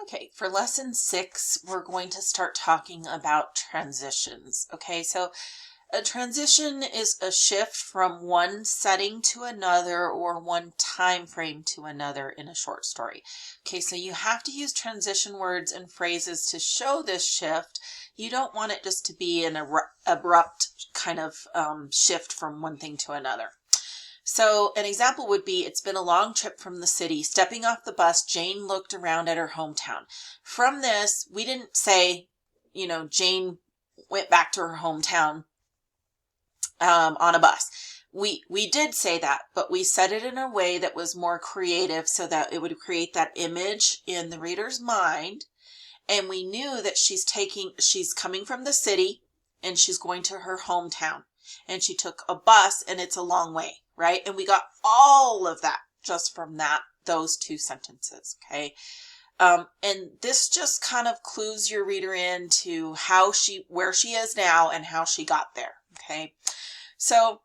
Okay, for lesson 6, we're going to start talking about transitions. Okay, so a transition is a shift from one setting to another or one time frame to another in a short story. Okay, so you have to use transition words and phrases to show this shift. You don't want it just to be an abrupt kind of shift from one thing to another. So an example would be, it's been a long trip from the city. Stepping off the bus, Jane looked around at her hometown. From this, we didn't say, Jane went back to her hometown on a bus. We did say that, but we said it in a way that was more creative so that it would create that image in the reader's mind. And we knew that she's coming from the city and she's going to her hometown. And she took a bus and it's a long way, right? And we got all of that just from those two sentences, okay? And this just kind of clues your reader into where she is now and how she got there, okay? So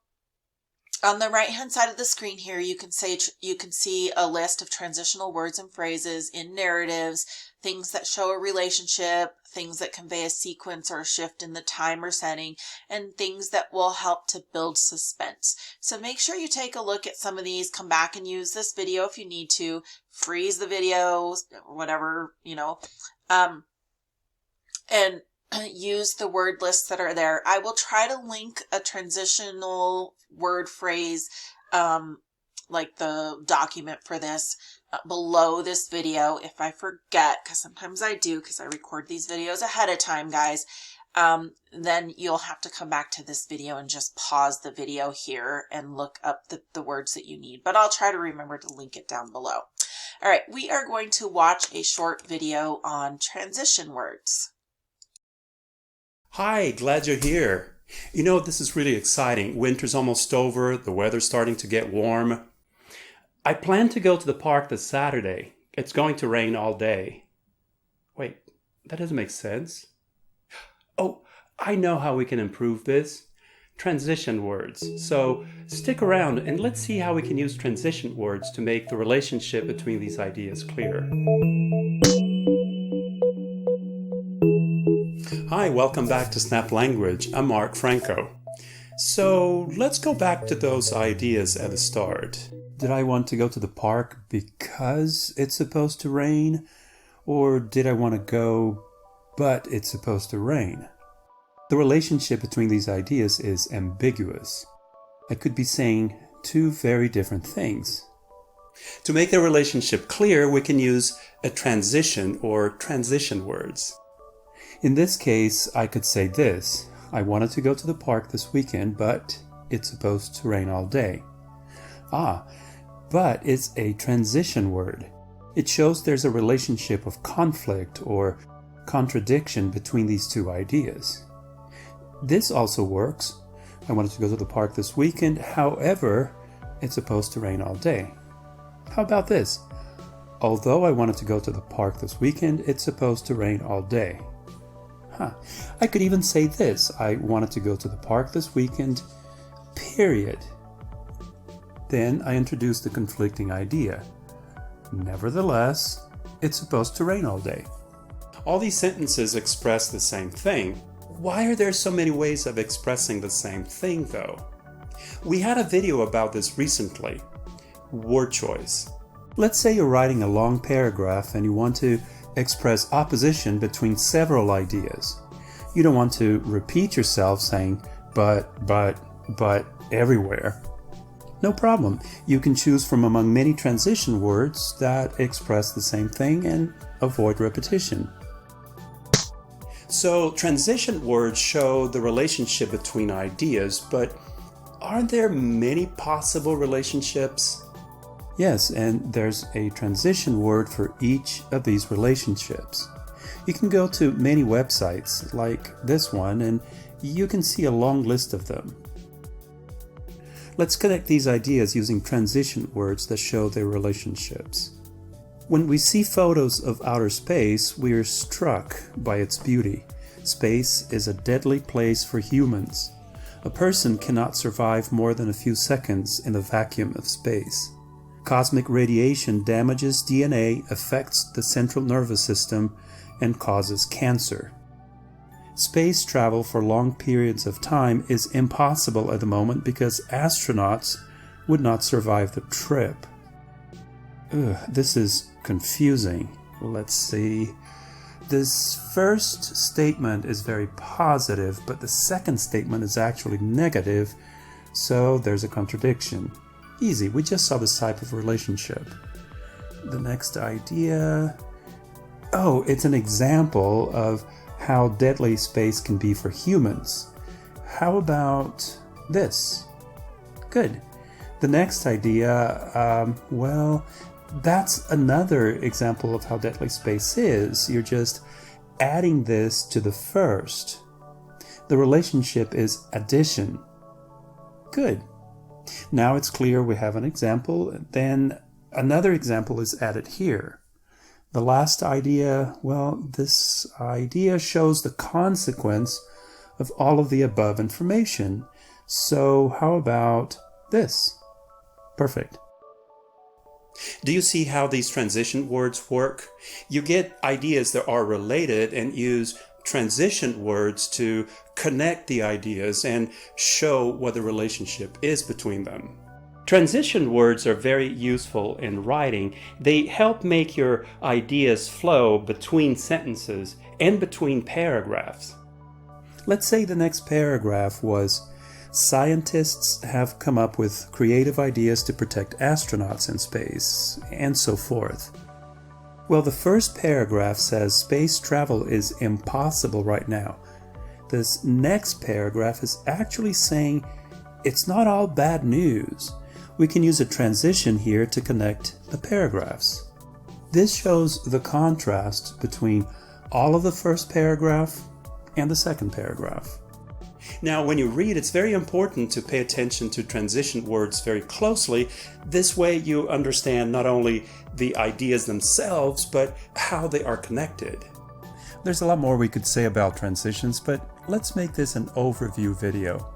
on the right-hand side of the screen here, you can see a list of transitional words and phrases in narratives, things that show a relationship, things that convey a sequence or a shift in the time or setting, and things that will help to build suspense. So make sure you take a look at some of these, come back and use this video if you need to, freeze the video, whatever, and use the word lists that are there. I will try to link a transitional word phrase, like the document for this, below this video if I forget, because sometimes I do, because I record these videos ahead of time, guys. Then you'll have to come back to this video and just pause the video here and look up the words that you need. But I'll try to remember to link it down below. All right, we are going to watch a short video on transition words. Hi, glad you're here. This is really exciting. Winter's almost over. The weather's starting to get warm. I plan to go to the park this Saturday. It's going to rain all day. Wait, that doesn't make sense. Oh, I know how we can improve this. Transition words. So stick around and let's see how we can use transition words to make the relationship between these ideas clear. Hi, welcome back to Snap Language. I'm Mark Franco. So let's go back to those ideas at the start. Did I want to go to the park because it's supposed to rain? Or did I want to go but it's supposed to rain? The relationship between these ideas is ambiguous. I could be saying two very different things. To make the relationship clear, we can use a transition or transition words. In this case, I could say this: I wanted to go to the park this weekend, but it's supposed to rain all day. But it's a transition word. It shows there's a relationship of conflict or contradiction between these two ideas. This also works. I wanted to go to the park this weekend, however, it's supposed to rain all day. How about this? Although I wanted to go to the park this weekend, it's supposed to rain all day. I could even say this: I wanted to go to the park this weekend, period. Then I introduced the conflicting idea. Nevertheless, it's supposed to rain all day. All these sentences express the same thing. Why are there so many ways of expressing the same thing, though? We had a video about this recently. Word choice. Let's say you're writing a long paragraph and you want to express opposition between several ideas. You don't want to repeat yourself saying but everywhere. No problem. You can choose from among many transition words that express the same thing and avoid repetition. So transition words show the relationship between ideas, but aren't there many possible relationships? Yes, and there's a transition word for each of these relationships. You can go to many websites like this one and you can see a long list of them. Let's connect these ideas using transition words that show their relationships. When we see photos of outer space, we are struck by its beauty. Space is a deadly place for humans. A person cannot survive more than a few seconds in the vacuum of space. Cosmic radiation damages DNA, affects the central nervous system, and causes cancer. Space travel for long periods of time is impossible at the moment because astronauts would not survive the trip. This is confusing. Let's see. This first statement is very positive, but the second statement is actually negative, so there's a contradiction. Easy, we just saw this type of relationship. The next idea... Oh, it's an example of how deadly space can be for humans. How about this? Good. The next idea, well, that's another example of how deadly space is. You're just adding this to the first. The relationship is addition. Good. Now it's clear we have an example, then another example is added here. The last idea, well, this idea shows the consequence of all of the above information. So how about this? Perfect. Do you see how these transition words work? You get ideas that are related and use transition words to connect the ideas and show what the relationship is between them. Transition words are very useful in writing. They help make your ideas flow between sentences and between paragraphs. Let's say the next paragraph was, scientists have come up with creative ideas to protect astronauts in space, and so forth. Well, the first paragraph says space travel is impossible right now. This next paragraph is actually saying it's not all bad news. We can use a transition here to connect the paragraphs. This shows the contrast between all of the first paragraph and the second paragraph. Now, when you read, it's very important to pay attention to transition words very closely. This way you understand not only the ideas themselves, but how they are connected. There's a lot more we could say about transitions, but let's make this an overview video.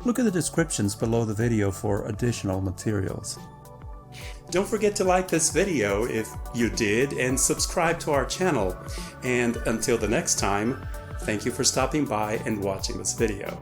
Look at the descriptions below the video for additional materials. Don't forget to like this video if you did, and subscribe to our channel. And until the next time, thank you for stopping by and watching this video.